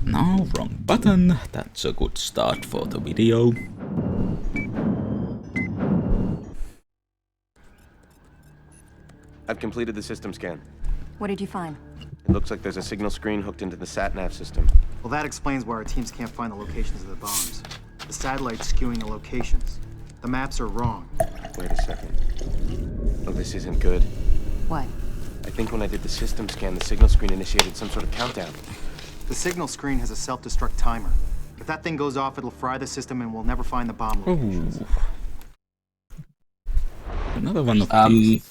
No, wrong button. That's a good start for the video. I've completed the system scan. What did you find? It looks like there's a signal screen hooked into the sat-nav system. Well, that explains why our teams can't find the locations of the bombs. The satellite's skewing the locations. The maps are wrong. Wait a second. Oh, this isn't good. What? I think when I did the system scan, the signal screen initiated some sort of countdown. The signal screen has a self-destruct timer. If that thing goes off, it'll fry the system and we'll never find the bomb locations. Ooh. Another one of these.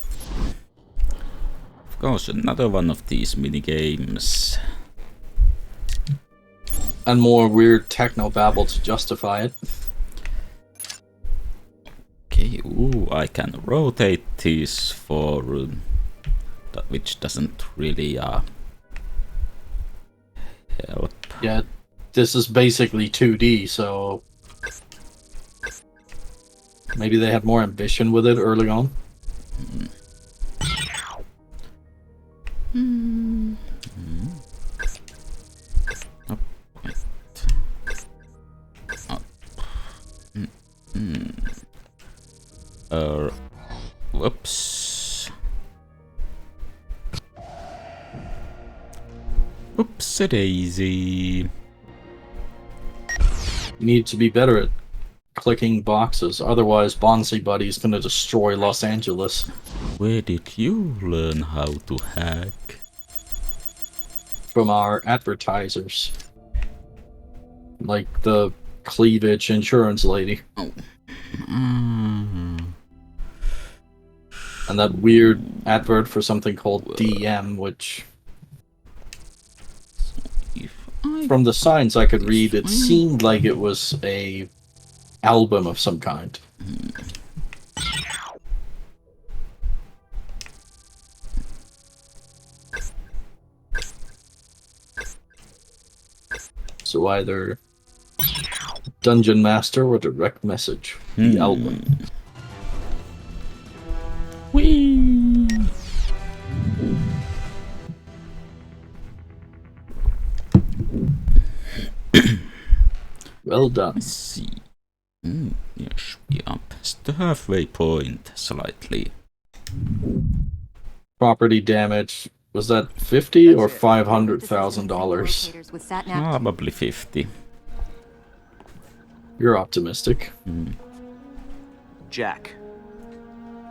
Of course, another one of these minigames. And more weird techno-babble to justify it. Okay, ooh, I can rotate these for... which doesn't really help. Yeah, this is basically 2D, so... maybe they had more ambition with it early on. Oh, wait. Oh. Whoops. Oopsie-daisy. You need to be better at clicking boxes, otherwise Bonzi Buddy's gonna destroy Los Angeles. Where did you learn how to hack? From our advertisers. Like the cleavage insurance lady. Oh. And that weird advert for something called DM, which... from the signs I could read, it seemed like it was a album of some kind. So either Dungeon Master or Direct Message. The album. Whee! Well done. Let's see. Yes, we are past the halfway point slightly. Property damage. Was that $50 or $500,000? Probably 50. You're optimistic. Jack.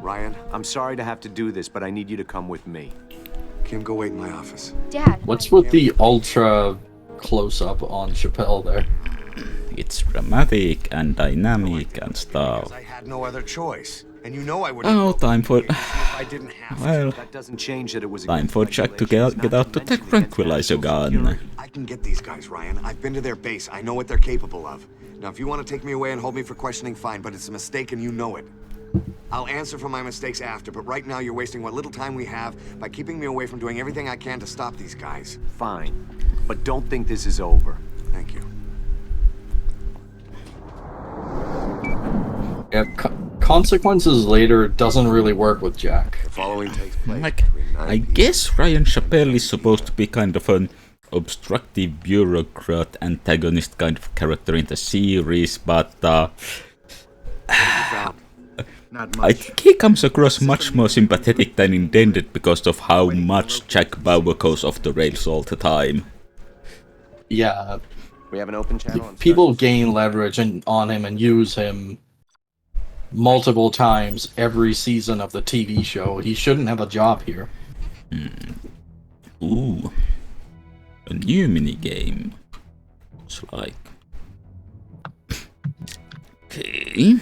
Ryan, I'm sorry to have to do this, but I need you to come with me. Kim, go wait in my office. Dad. What's with the ultra close-up on Chappelle there? It's dramatic and dynamic and stuff. I had no other choice. And you know I would Oh, time for... I didn't have to. Well, That doesn't change that it was time for Jack to get out the tech tranquilizer gun. I can get these guys, Ryan. I've been to their base. I know what they're capable of. Now, if you want to take me away and hold me for questioning, fine, but it's a mistake and you know it. I'll answer for my mistakes after, but right now you're wasting what little time we have by keeping me away from doing everything I can to stop these guys. Fine. But don't think this is over. Thank you. Yeah, consequences later doesn't really work with Jack. The following takes place. Like, I guess Ryan Chappelle is supposed to be kind of an obstructive bureaucrat antagonist kind of character in the series, but Not I much. think he comes across much more sympathetic than intended because of how much Jack Bauer goes off the rails all the time. Yeah, We have an open channel. people gain leverage on him and use him multiple times every season of the TV show. He shouldn't have a job here. Ooh. A new minigame. It's like... Okay.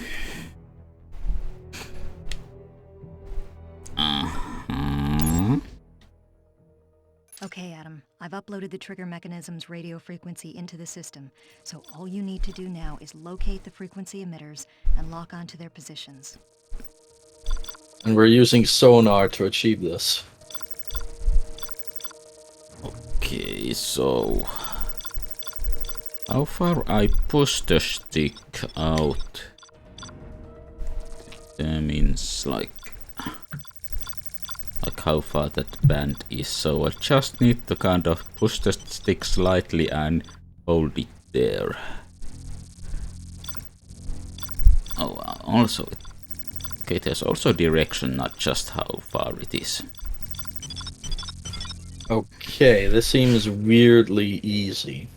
Okay, Adam. I've uploaded the trigger mechanism's radio frequency into the system, so all you need to do now is locate the frequency emitters and lock onto their positions. And we're using sonar to achieve this. Okay, so... How far I push the stick out determines like how far that band is, so I just need to kind of push the stick slightly and hold it there. Oh, also, okay, there's also direction, not just how far it is. Okay, this seems weirdly easy.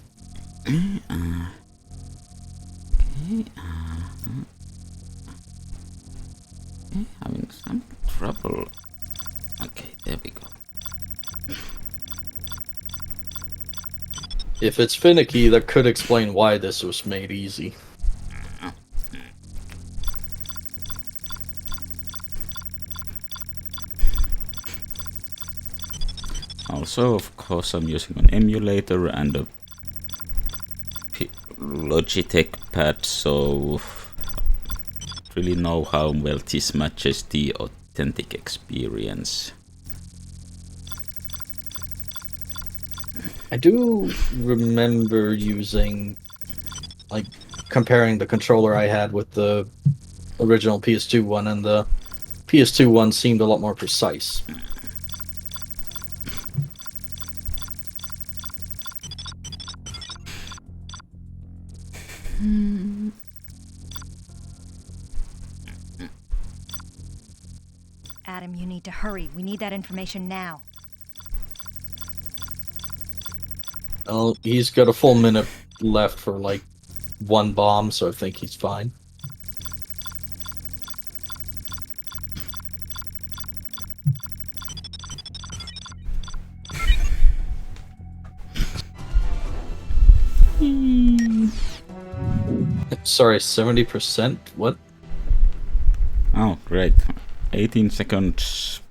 Having some trouble. Okay, there we go. If it's finicky, that could explain why this was made easy. Also, of course, I'm using an emulator and a Logitech pad, so I don't really know how well this matches the authentic experience. I do remember using, like, comparing the controller I had with the original PS2 one, and the PS2 one seemed a lot more precise. Adam, you need to hurry. We need that information now. Well, he's got a full minute left for, like, one bomb, so I think he's fine. Sorry, 70%? What? Oh, great. 18 seconds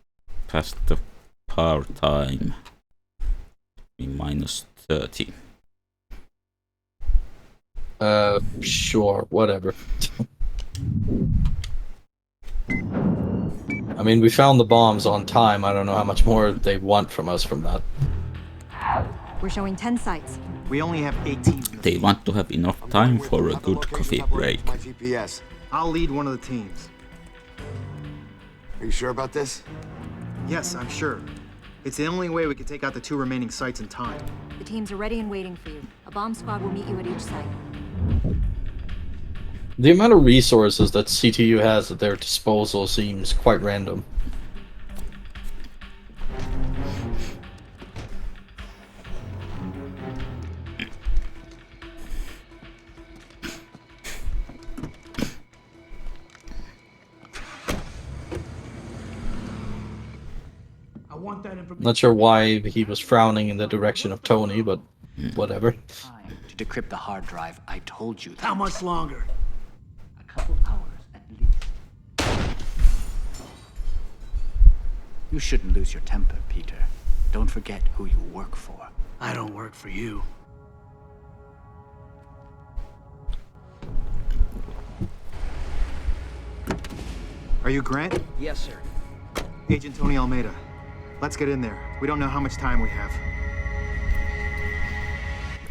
past the power time. Minus 30. Sure, whatever. I mean, we found the bombs on time. I don't know how much more they want from us from that. We're showing 10 sites. We only have 18. They want to have enough time for a good coffee break. My GPS. I'll lead one of the teams. Are you sure about this? Yes, I'm sure. It's the only way we can take out the 2 remaining sites in time. The teams are ready and waiting for you. A bomb squad will meet you at each site. The amount of resources that CTU has at their disposal seems quite random. Not sure why he was frowning in the direction of Tony, but whatever. Time to decrypt the hard drive. I told you that. How much longer? A couple hours at least. You shouldn't lose your temper, Peter. Don't forget who you work for. I don't work for you. Are you Grant? Yes, sir. Agent Tony Almeida. Let's get in there. We don't know how much time we have.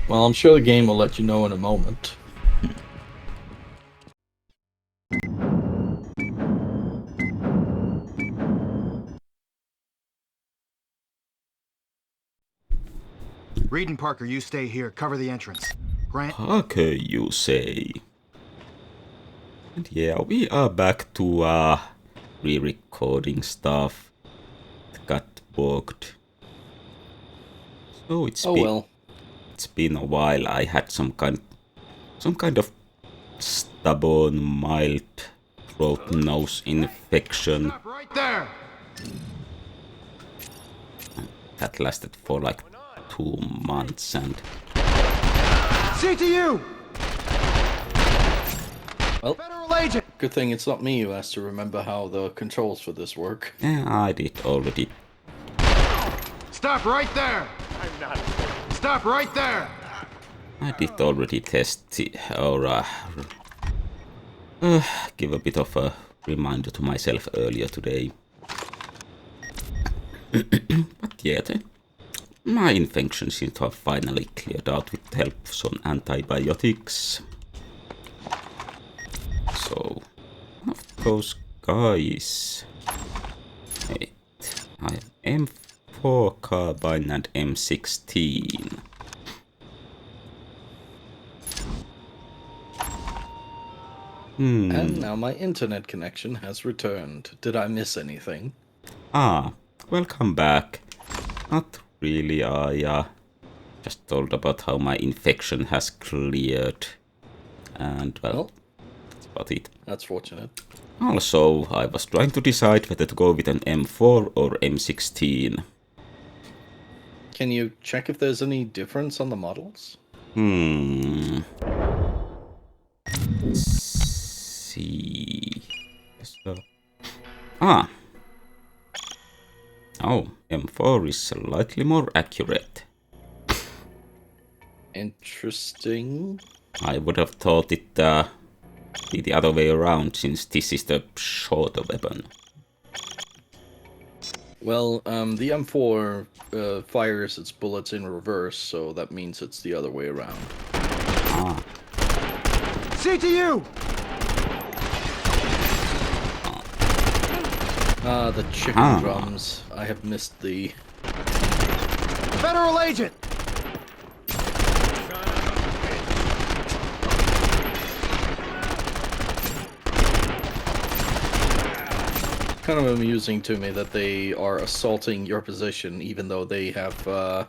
Well, I'm sure the game will let you know in a moment. Reed and Parker, you stay here. Cover the entrance. Grant? Parker, you say? And yeah, we are back to re-recording stuff that got booked. So it's been a while. I had some kind of stubborn, mild throat nose infection. Stop right there! That lasted for like 2 months, and CTU! Well, Federal agent! good thing it's not me who has to remember how the controls for this work. yeah, I did already. Stop right there! I'm not. Stop right there! I did already test the, or give a bit of a reminder to myself earlier today. But yeah, my infection seems to have finally cleared out with the help of some antibiotics. So, one of those guys. Wait, I have M4 carbine and M16. And now my internet connection has returned. Did I miss anything? Ah, welcome back. Not really, I just told about how my infection has cleared. And, well, that's about it. That's fortunate. Also, I was trying to decide whether to go with an M4 or M16. Can you check if there's any difference on the models? Let's see. Yes, Ah. Oh, M4 is slightly more accurate. Interesting. I would have thought it be the other way around, since this is the shorter weapon. Well, the M4 fires its bullets in reverse, so that means it's the other way around. Ah. CTU! The chicken drums. I have missed the... Federal agent! Kind of amusing to me that they are assaulting your position, even though they have,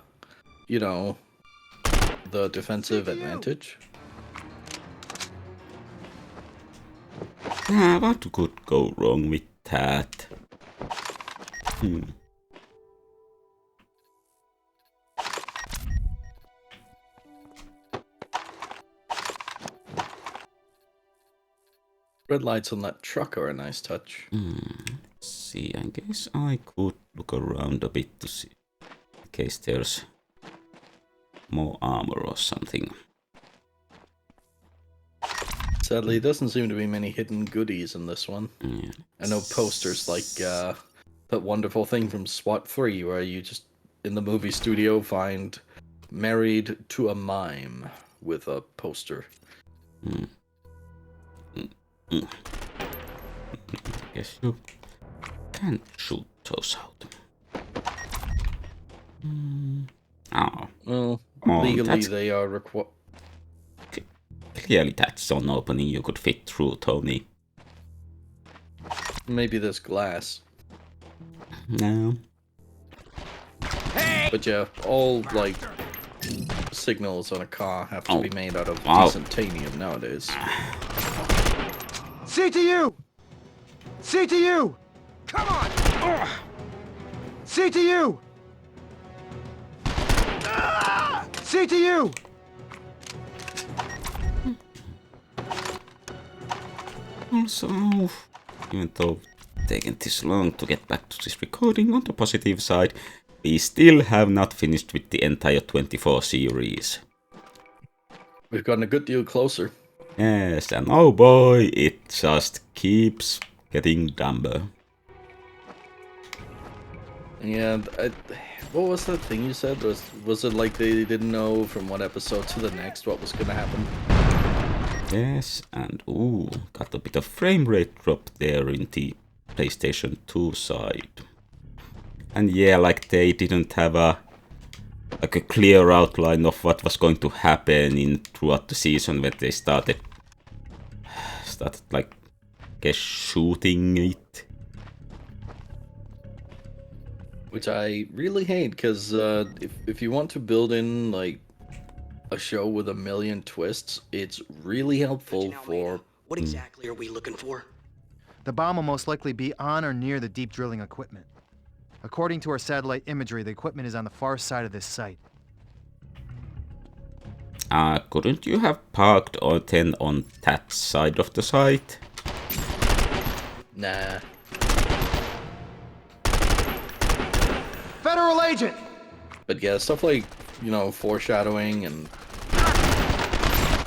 you know, the defensive advantage. What could go wrong with that? Red lights on that truck are a nice touch. Let's see, I guess I could look around a bit to see in case there's more armor or something. Sadly, there doesn't seem to be many hidden goodies in this one. Yeah. I know posters like that wonderful thing from SWAT 3 where you just, in the movie studio, find married to a mime with a poster. I guess you can shoot those out. Oh. Well, Oh, legally they are required. Clearly that's an opening you could fit through, Tony. Maybe there's glass. No. But yeah, all, like, signals on a car have to be made out of Wow. decent titanium nowadays. CTU! CTU! Come on! CTU! CTU! Also, even though it's taken this long to get back to this recording, on the positive side, we still have not finished with the entire 24 series. We've gotten a good deal closer. Yes, and oh boy, it just keeps getting dumber. Yeah, what was that thing you said? Was it like they didn't know from one episode to the next what was gonna happen? Yes, and ooh, got a bit of frame rate drop there in the PlayStation 2 side. And yeah, like they didn't have a clear outline of what was going to happen throughout the season when they started like, I guess, shooting it. Which I really hate, because if you want to build in, like, a show with a million twists, it's really helpful for... What exactly are we looking for? The bomb will most likely be on or near the deep drilling equipment. According to our satellite imagery, the equipment is on the far side of this site. Couldn't you have parked on that side of the site? Nah. Federal agent! But yeah, stuff like, you know, foreshadowing and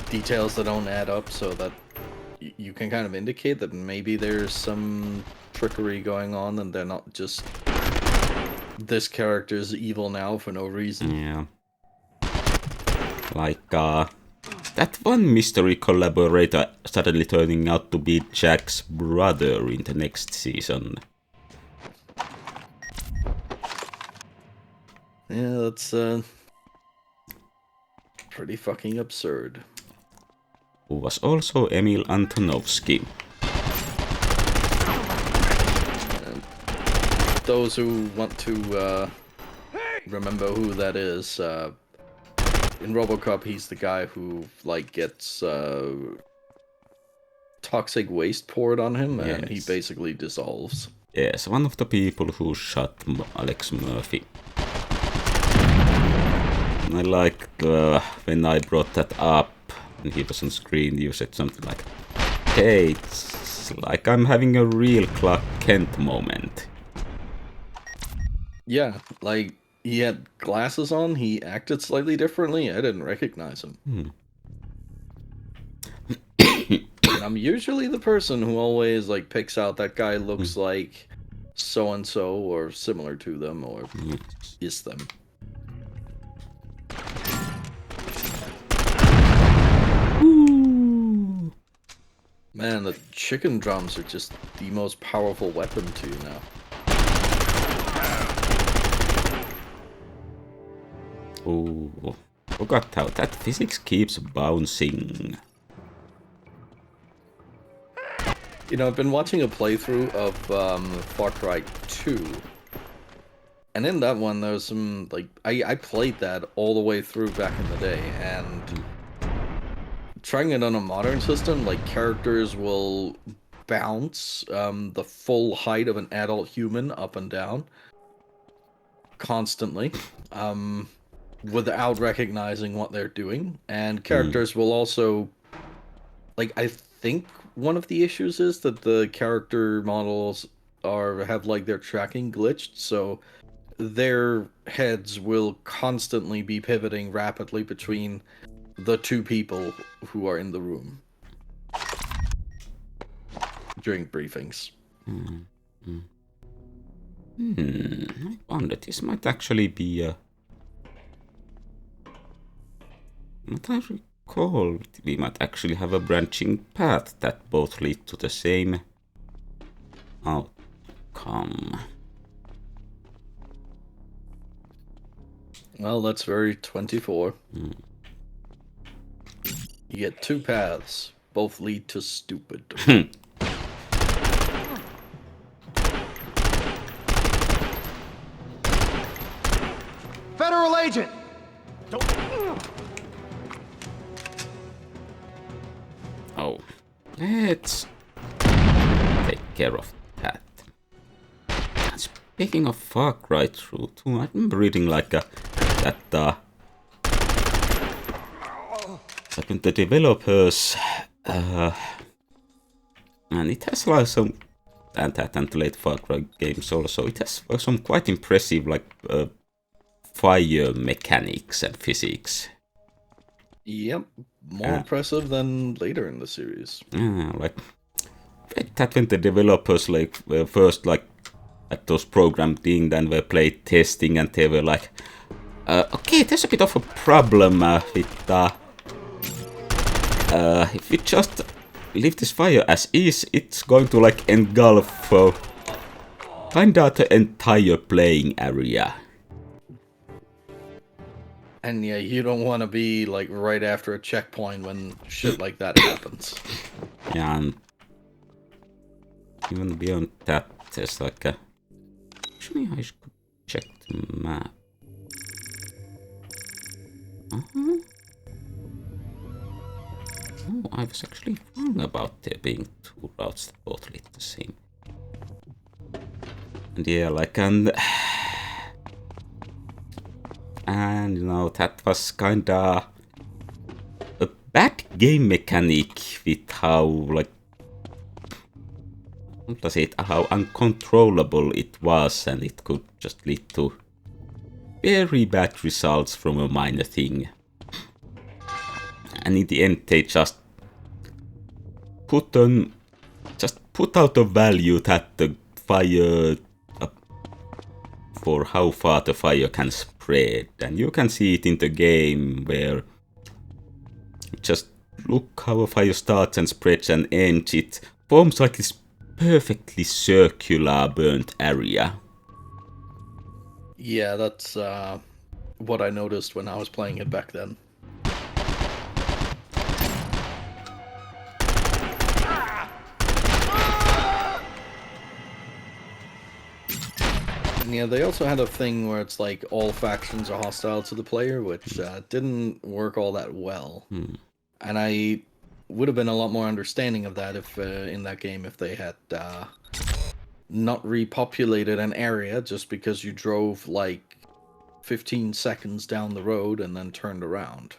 details that don't add up so that you can kind of indicate that maybe there's some trickery going on and they're not just this character's evil now for no reason. Yeah. Like, that one mystery collaborator suddenly turning out to be Jack's brother in the next season. Yeah, that's pretty fucking absurd. who was also Emil Antonovsky. Those who want to remember who that is, in RoboCop, he's the guy who gets toxic waste poured on him, and he Yes. basically dissolves. Yes, one of the people who shot Alex Murphy. I liked when I brought that up and he was on screen, you said something like, hey, it's like I'm having a real Clark Kent moment. Yeah, like, he had glasses on, he acted slightly differently, I didn't recognize him. And I'm usually the person who always, picks out that guy looks like so-and-so, or similar to them, or is them. Ooh. Man, the chicken drums are just the most powerful weapon to you now. Ooh. Forgot how that physics keeps bouncing. You know, I've been watching a playthrough of Far Cry 2. And in that one, there's some, I played that all the way through back in the day, and trying it on a modern system, characters will bounce the full height of an adult human up and down constantly, without recognizing what they're doing. And characters will also, I think one of the issues is that the character models have their tracking glitched, so their heads will constantly be pivoting rapidly between the two people who are in the room during briefings. I wonder, this might actually be a... What I recall, we might actually have a branching path that both lead to the same outcome. Well, that's very 24. You get two paths, both lead to stupid. Federal agent! Oh, let's take care of that. And speaking of Far Cry through too, I remember reading like when the developers and it has like some and the late Far Cry games also, it has some quite impressive fire mechanics and physics. Yep, more impressive than later in the series. That when the developers were first at those programming, then they played testing, and they were like, okay, there's a bit of a problem with if we just leave this fire as is, it's going to engulf kinda the entire playing area. And yeah, you don't want to be right after a checkpoint when shit like that happens. Yeah, and even beyond that, there's actually, I should check the map. Oh, I was actually wrong about there being two routes that both lead the same. And yeah, and you know, that was kinda a bad game mechanic with how how uncontrollable it was, and it could just lead to very bad results from a minor thing. And in the end, they just put out a value that the fire for how far the fire can spread, and you can see it in the game where just look how a fire starts and spreads and ends. It forms this perfectly circular burnt area. Yeah, that's what I noticed when I was playing it back then. Yeah, they also had a thing where it's like all factions are hostile to the player, which didn't work all that well. And I would have been a lot more understanding of that if in that game if they had not repopulated an area just because you drove like 15 seconds down the road and then turned around.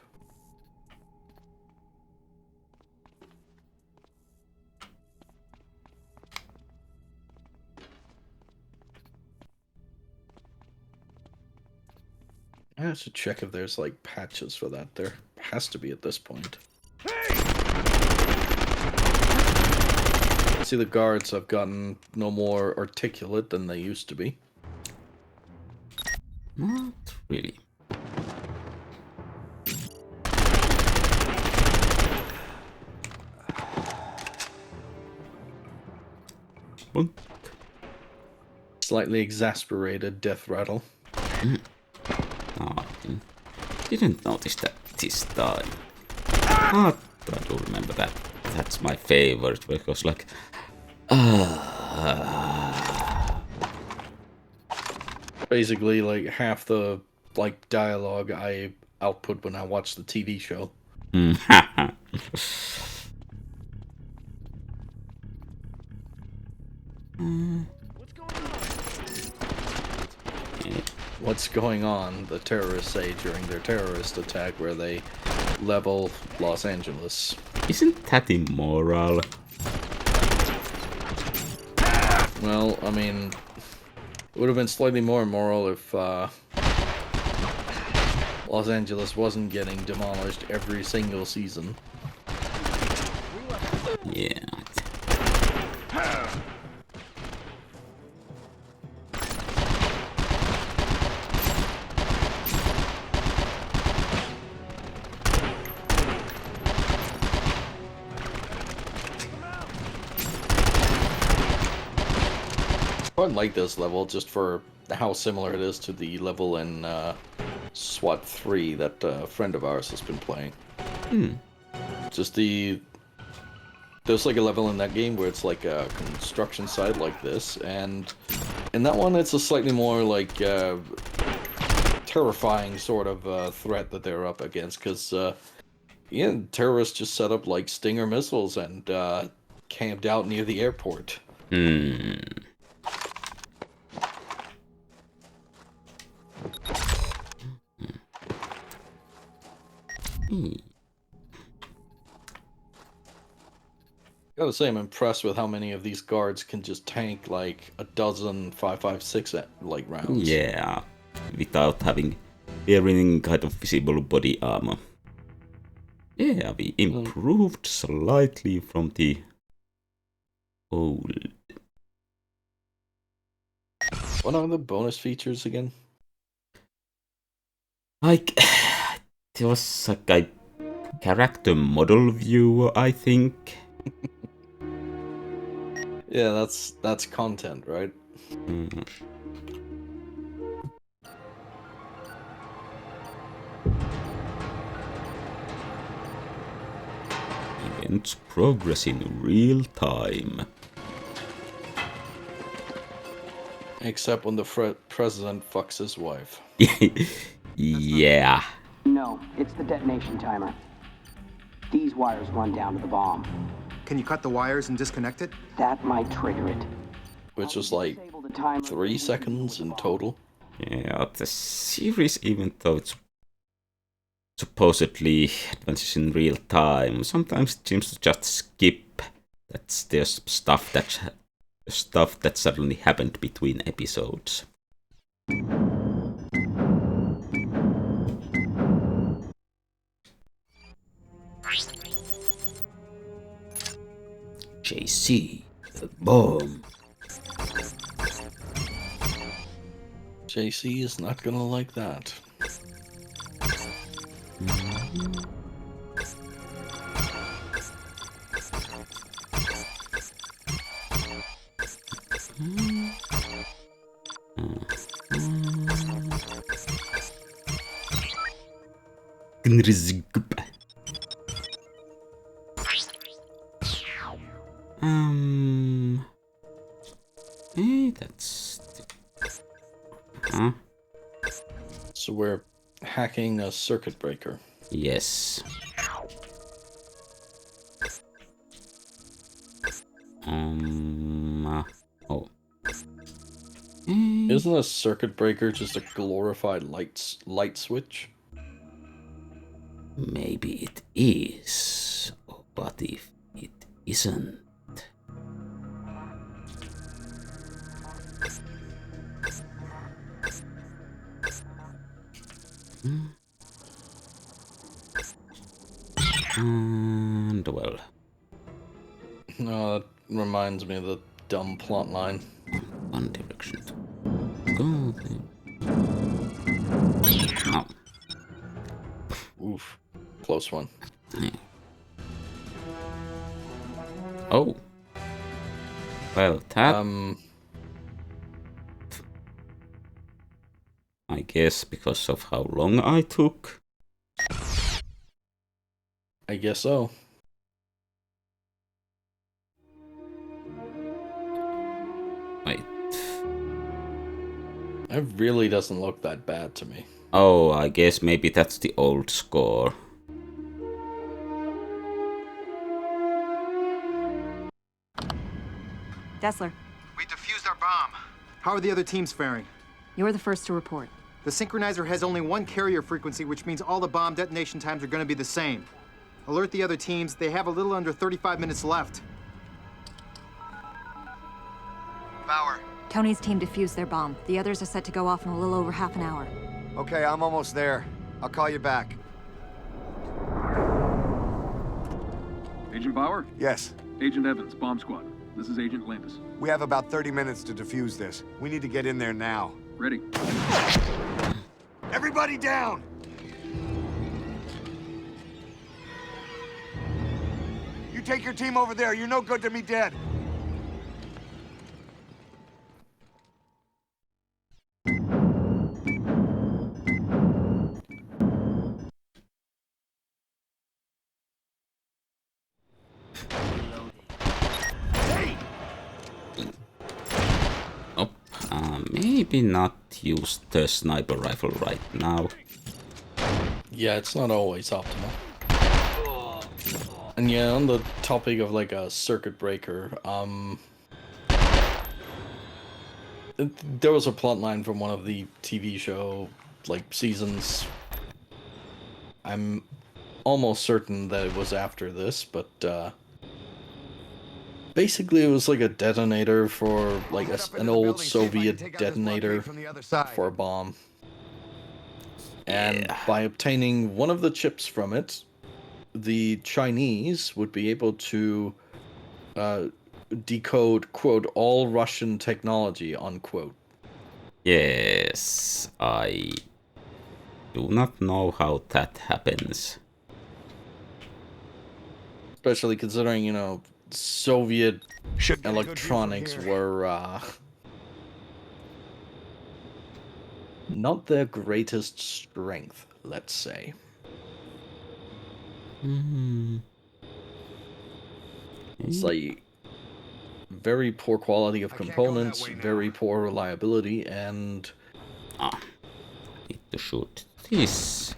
I should check if there's like patches for that. There has to be at this point. See, the guards have gotten no more articulate than they used to be. Not really. Boom. Slightly exasperated death rattle. Oh, didn't notice that this time. But I do remember that. That's my favorite because, like, basically like half the like dialogue I output when I watch the TV show. What's going on? The terrorists say during their terrorist attack where they level Los Angeles. Isn't that immoral? Well, I mean, it would have been slightly more immoral if Los Angeles wasn't getting demolished every single season. Yeah. I like this level just for how similar it is to the level in SWAT 3 that a friend of ours has been playing. Just there's like a level in that game where it's like a construction site like this, and in that one it's a slightly more like terrifying sort of threat that they're up against, because yeah, terrorists just set up like Stinger missiles and camped out near the airport. Gotta say, I'm impressed with how many of these guards can just tank like a dozen 5.56 like rounds. Yeah, without having wearing kind of visible body armor. Yeah, we improved slightly from the old. What are the bonus features again? Like, there was like a character model view, I think. Yeah, that's content, right? Events progress in real time. Except when the president fucks his wife. Yeah. No, it's the detonation timer. These wires run down to the bomb. Can you cut the wires and disconnect it? That might trigger it. Which is like 3 seconds in total. Yeah, the series, even though it's supposedly advances in real time, sometimes it seems to just skip that there's stuff that suddenly happened between episodes. JC, the bomb. JC is not gonna like that. Hey, that's So we're hacking a circuit breaker. Yes. Oh. Isn't a circuit breaker just a glorified light switch? Maybe it is. But if it isn't. And well. No, that reminds me of the dumb plot line. One direction to go there. No. Oof. Close one. Yeah. Oh. Well, that... I guess because of how long I took. I guess so. Wait. It really doesn't look that bad to me. Oh, I guess maybe that's the old score. Dessler, We defused our bomb. How are the other teams faring? you're the first to report. The synchronizer has only one carrier frequency, which means all the bomb detonation times are going to be the same. Alert the other teams. They have a little under 35 minutes left. Bauer. Tony's team defused their bomb. The others are set to go off in a little over half an hour. Okay, I'm almost there. I'll call you back. Agent Bauer? Yes. Agent Evans, Bomb Squad. This is Agent Landis. We have about 30 minutes to defuse this. We need to get in there now. Ready. Everybody down! You take your team over there. You're no good to me dead. Maybe not use the sniper rifle right now. Yeah, it's not always optimal. And yeah, on the topic of like a circuit breaker, there was a plot line from one of the TV show like seasons. I'm almost certain that it was after this, but basically it was like a detonator for like an old Soviet detonator for a bomb. And by obtaining one of the chips from it, the Chinese would be able to decode, quote, all Russian technology, unquote. Yes, I do not know how that happens. Especially considering, you know, Soviet electronics were not their greatest strength, let's say. It's like very poor quality of components, very poor reliability, and need to shoot this.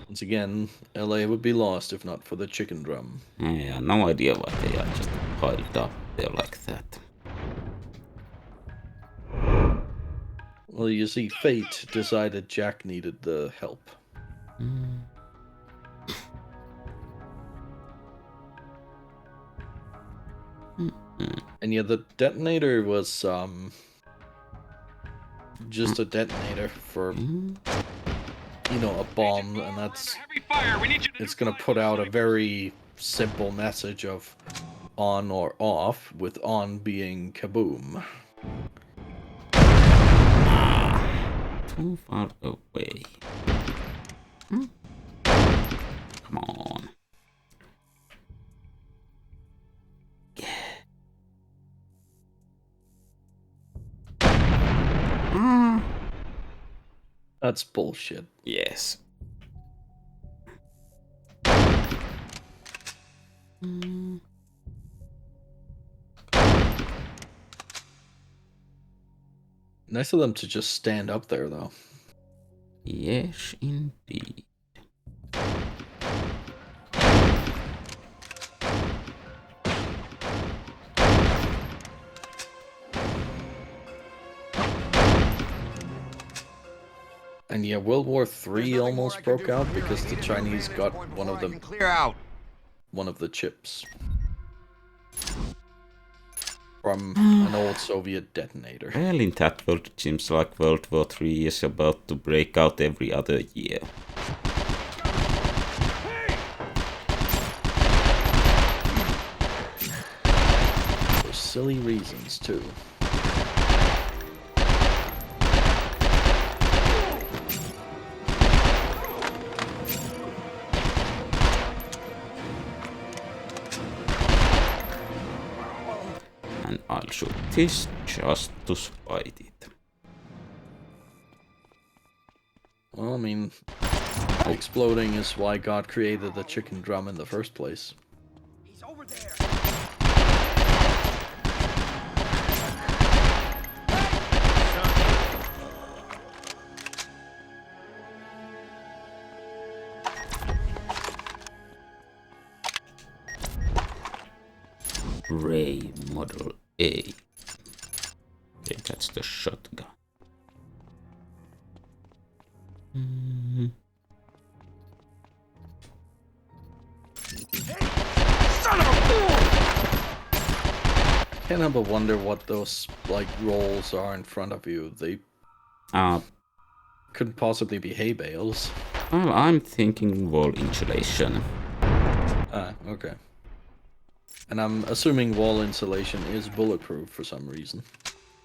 Once again, LA would be lost if not for the chicken drum. Yeah, no idea why they are just piled up there like that. Well, you see, fate decided Jack needed the help. And yeah, the detonator was just a detonator for, you know, a bomb, and that's it's gonna put out a very simple message of on or off, with on being kaboom. Too far away. Come on. That's bullshit. Yes. Nice of them to just stand up there, though. Yes, indeed. And yeah, World War III almost broke out because the Chinese got one of them. Clear out. One of the chips from an old Soviet detonator. Well, in that world, it seems like World War III is about to break out every other year. For silly reasons, too. And I'll shoot this just to spite it. Well, I mean, exploding is why God created the chicken drum in the first place. He's over there. Ray Model A. Okay, that's the shotgun. Can't help but wonder what those, like, rolls are in front of you. They couldn't possibly be hay bales. Well, I'm thinking wall insulation. Ah, okay. And I'm assuming wall insulation is bulletproof for some reason.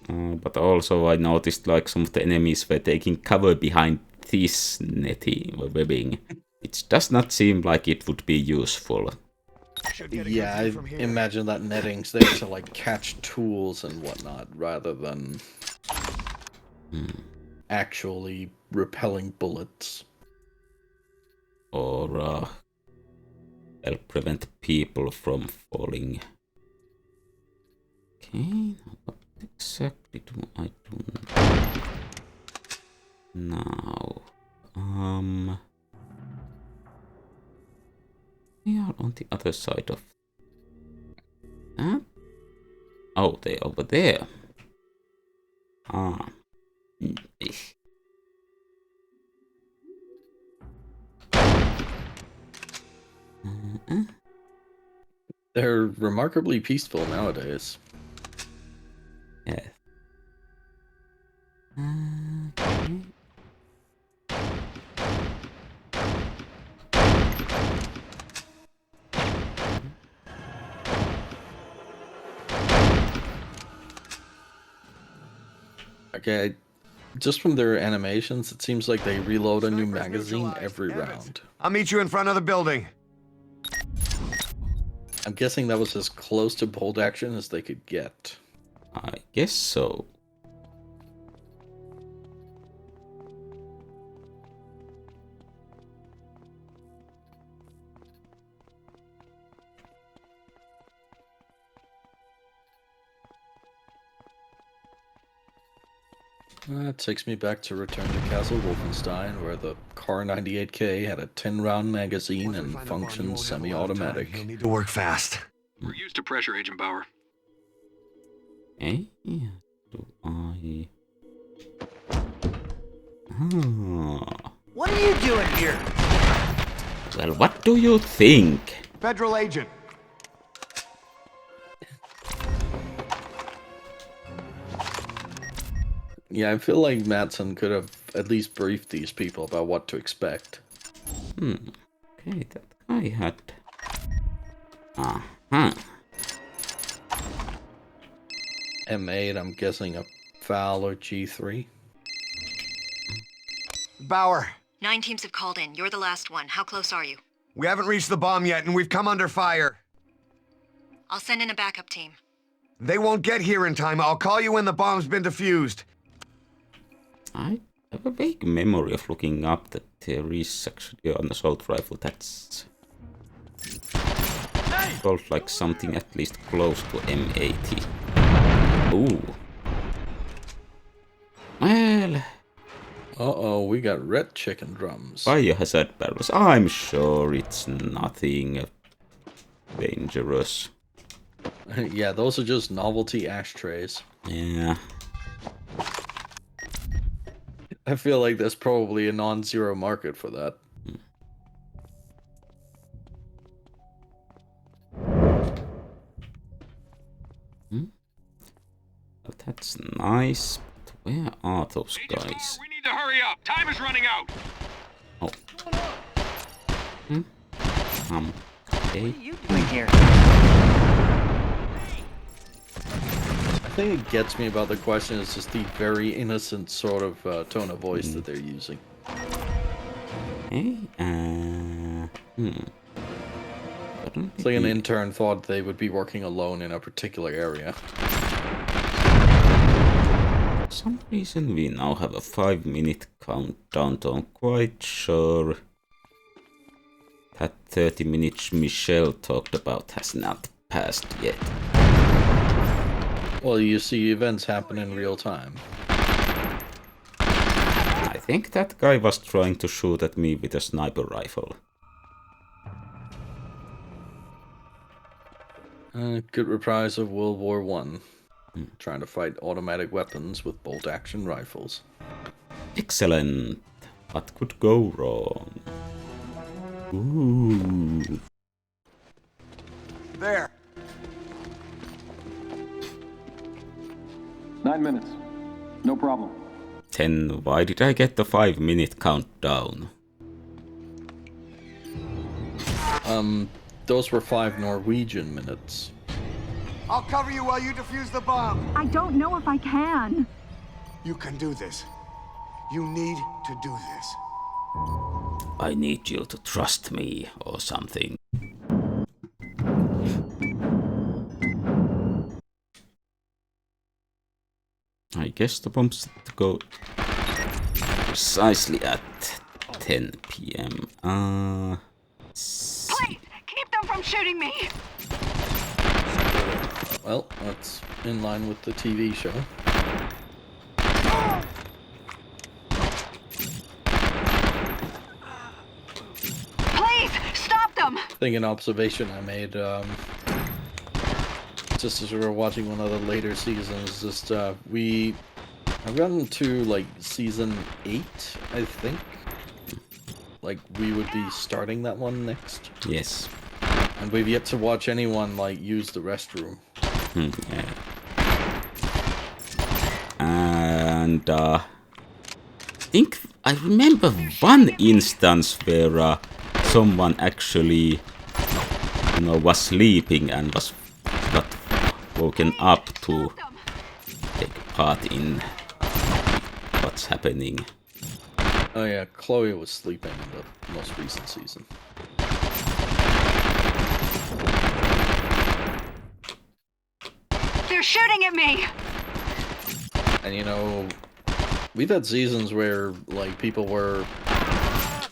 But also I noticed like some of the enemies were taking cover behind this netting or webbing. It does not seem like it would be useful. Yeah, I imagine that netting's there to like catch tools and whatnot rather than actually repelling bullets. Or help prevent people from falling. Okay, what exactly do I do now? We are on the other side of that. Oh, they're over there. Ah. They're remarkably peaceful nowadays. Yeah. Okay. Okay, just from their animations, it seems like they reload a new magazine every round. I'll meet you in front of the building. I'm guessing that was as close to bolt action as they could get. I guess so. That takes me back to Return to Castle Wolfenstein, where the Car 98K had a 10-round magazine and functioned semi-automatic. You'll need to work fast. We're used to pressure, Agent Bauer. Eh? Do I... Ah. What are you doing here? Well, what do you think? Federal agent. Yeah, I feel like Madsen could have at least briefed these people about what to expect. Okay, that guy had... Uh-huh. M8, I'm guessing a FAL or G3. Bauer, 9 teams have called in. You're the last one. How close are you? we haven't reached the bomb yet, and we've come under fire. I'll send in a backup team. They won't get here in time. I'll call you when the bomb's been defused. I have a vague memory of looking up that there is actually an assault rifle that's... felt like something at least close to M80. Ooh. Well... Uh-oh, we got red chicken drums. Biohazard barrels. I'm sure it's nothing dangerous. Yeah, those are just novelty ashtrays. Yeah. I feel like there's probably a non-zero market for that. Well, that's nice. But where are those guys? We need to hurry up. Time is running out. Oh. Okay. What are you doing here? I think it gets me about the question is just the very innocent sort of tone of voice that they're using. Hey, It's like an intern thought they would be working alone in a particular area. For some reason we now have a 5-minute countdown, so I'm quite sure that 30 minutes Michelle talked about has not passed yet. Well, you see events happen in real time. I think that guy was trying to shoot at me with a sniper rifle. Good reprise of World War I. Trying to fight automatic weapons with bolt-action rifles. Excellent. What could go wrong? Ooh. There. 9 minutes. No problem. Then why did I get the 5-minute countdown? Those were 5 Norwegian minutes. I'll cover you while you defuse the bomb. I don't know if I can. You can do this. You need to do this. I need you to trust me or something. I guess the bomb's to go precisely at 10 p.m. Please, keep them from shooting me! Well, that's in line with the TV show. Please, stop them! I think an observation I made, just as we were watching one of the later seasons, just, I've gotten to, like, season 8, I think. Like, we would be starting that one next. Yes. And we've yet to watch anyone, like, use the restroom. Yeah. And I think I remember one instance where someone actually, was sleeping and got woken up to take part in what's happening. Oh yeah, Chloe was sleeping in the most recent season. They're shooting at me! And we've had seasons where, like, people were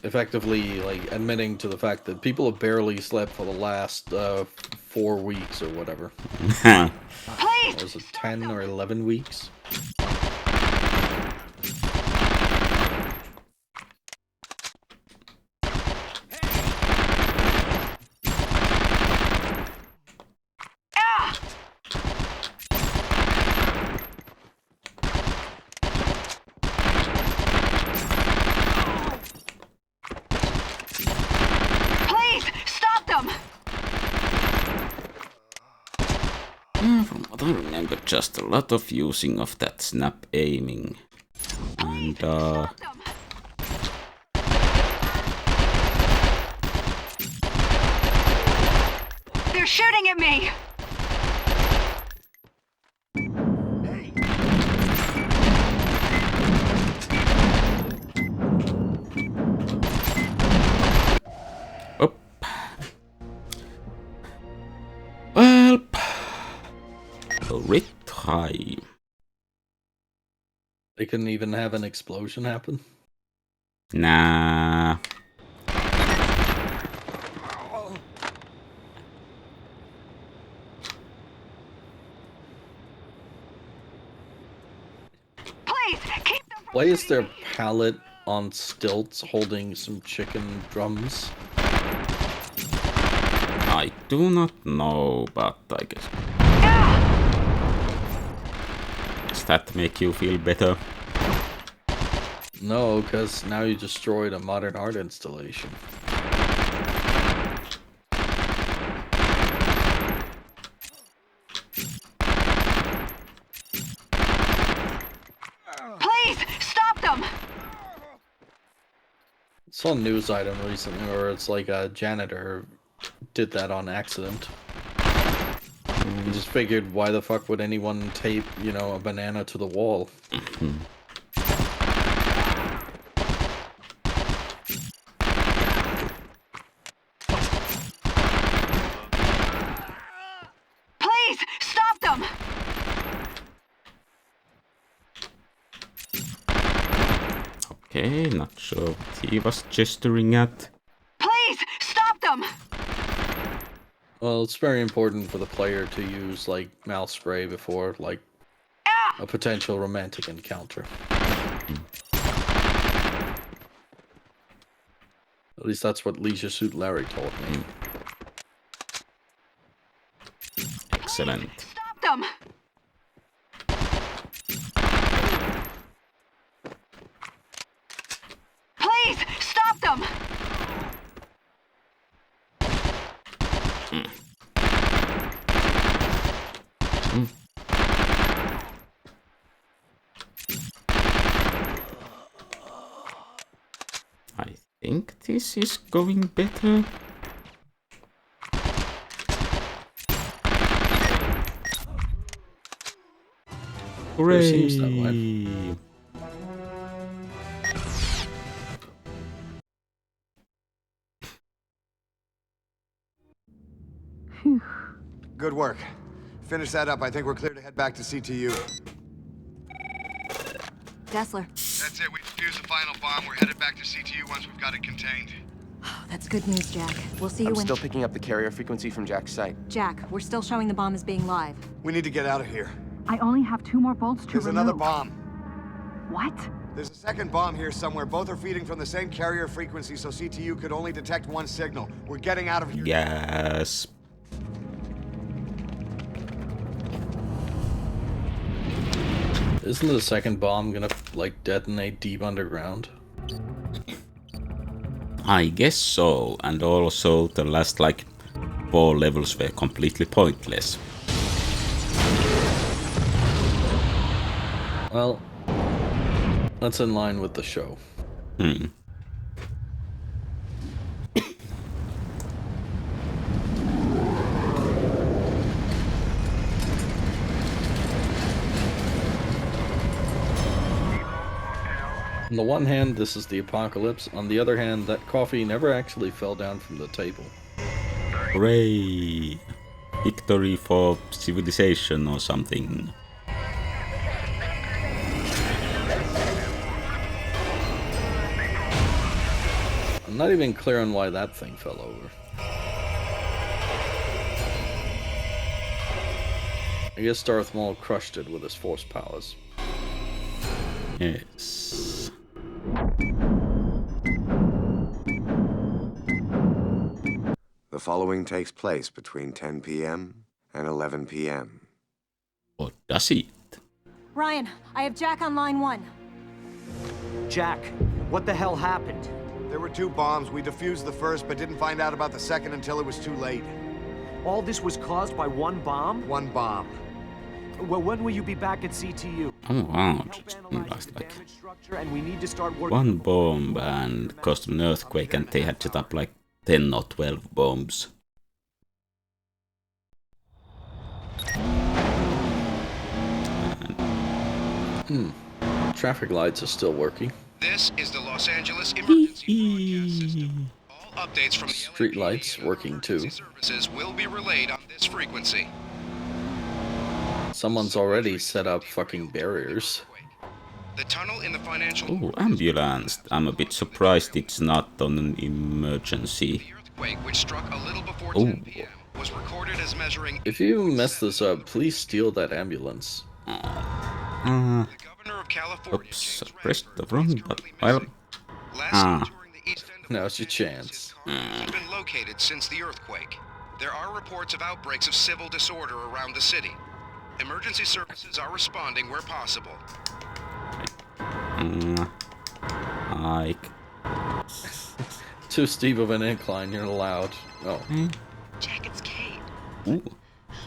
effectively, like, admitting to the fact that people have barely slept for the last 4 weeks or whatever. Please! Or was it 10 or 11 weeks? From what I remember, just a lot of using of that snap aiming. And they're shooting at me! well, retry. They couldn't even have an explosion happen? Nah. Please, keep them from Why is there a pallet on stilts holding some chicken drums? I do not know, but I guess. Does that make you feel better? No, because now you destroyed a modern art installation. Please, stop them! I saw a news item recently where it's like a janitor did that on accident. He just figured, why the fuck would anyone tape, you know, a banana to the wall? Please, stop them! Okay, not sure what he was gesturing at. Please, stop them! Well, it's very important for the player to use, like, mouth spray before, like, a potential romantic encounter. At least that's what Leisure Suit Larry told me. Excellent. Stop them! Please, stop them! I think this is going better. Hooray! seems that way. Good work. Finish that up. I think we're clear to head back to CTU. Dessler. That's it. We defused the final bomb. We're headed back to CTU once we've got it contained. Oh, that's good news, Jack. We'll see you I'm when... still picking up the carrier frequency from Jack's site. Jack, we're still showing the bomb as being live. We need to get out of here. I only have 2 more bolts to There's another bomb. What? There's a second bomb here somewhere. Both are feeding from the same carrier frequency, so CTU could only detect one signal. We're getting out of here. Yes. Isn't the second bomb gonna, like, detonate deep underground? I guess so, and also the last, like, 4 levels were completely pointless. Well, that's in line with the show. On the one hand, this is the apocalypse. On the other hand, that coffee never actually fell down from the table. Hooray! Victory for civilization or something. I'm not even clear on why that thing fell over. I guess Darth Maul crushed it with his force powers. Yes. The following takes place between 10 p.m. and 11 p.m. Or does it? Ryan, I have Jack on line 1. Jack, what the hell happened? There were 2 bombs. We defused the first, but didn't find out about the second until it was too late. All this was caused by one bomb? One bomb. Well, when will you be back at CTU? Oh wow, Help just analyze the like damage structure, and we need to start working. one bomb and caused an earthquake, and they had set up like 10 or 12 bombs. Traffic lights are still working. This is the Los Angeles Emergency Broadcast System. All updates from the Street lights working too. services will be relayed on this frequency. Someone's already set up fucking barriers. The tunnel in the financial Oh, ambulance. I'm a bit surprised it's not on an emergency. earthquake, which struck a little before Oh. 10 p.m., was recorded as measuring. If you mess this up, please steal that ambulance. Ah. The governor of California, Oops, James I pressed the Ransford, wrong is button. reportedly Well, missing. Last seen touring the east end of Now's your Los Angeles, chance. his car hasn't been located since the earthquake. There are reports of outbreaks of civil disorder around the city. Emergency services are responding where possible. Like. Too steep of an incline, you're allowed. Oh. Jack, it's Kate. Ooh.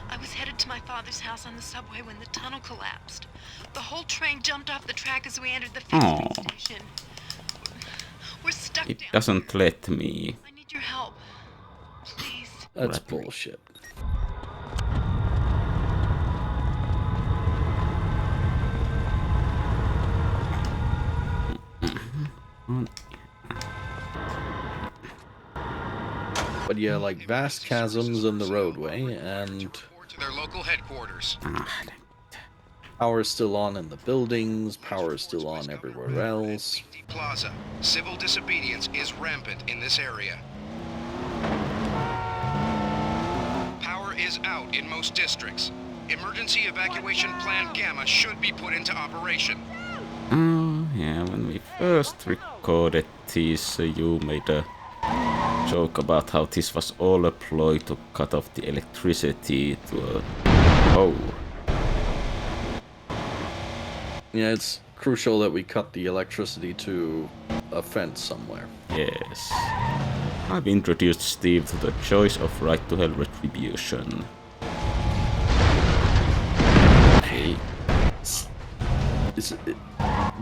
I was headed to my father's house on the subway when the tunnel collapsed. The whole train jumped off the track as we entered the fixed station. We're stuck It down doesn't here. let me. I need your help. Please. That's bullshit. But yeah, like vast chasms in the roadway, and To their local headquarters. power is still on in the buildings, power is still on everywhere else. Plaza. Civil disobedience is rampant in this area. Power is out in most districts. Emergency evacuation plan Gamma should be put into operation. Oh, yeah, when we first recorded this, you made a joke about how this was all a ploy to cut off the electricity to a... Oh. Yeah, it's crucial that we cut the electricity to a fence somewhere. Yes. I've introduced Steve to the choice of right to hell retribution. Okay.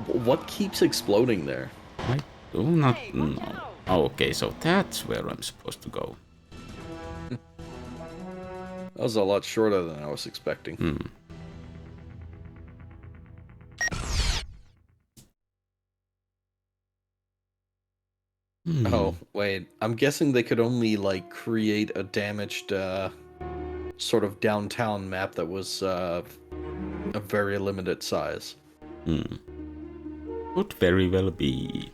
What keeps exploding there? I do not know. Oh, okay, so that's where I'm supposed to go. That was a lot shorter than I was expecting. Oh, wait. I'm guessing they could only, like, create a damaged, sort of downtown map that was, a very limited size. Could very well be.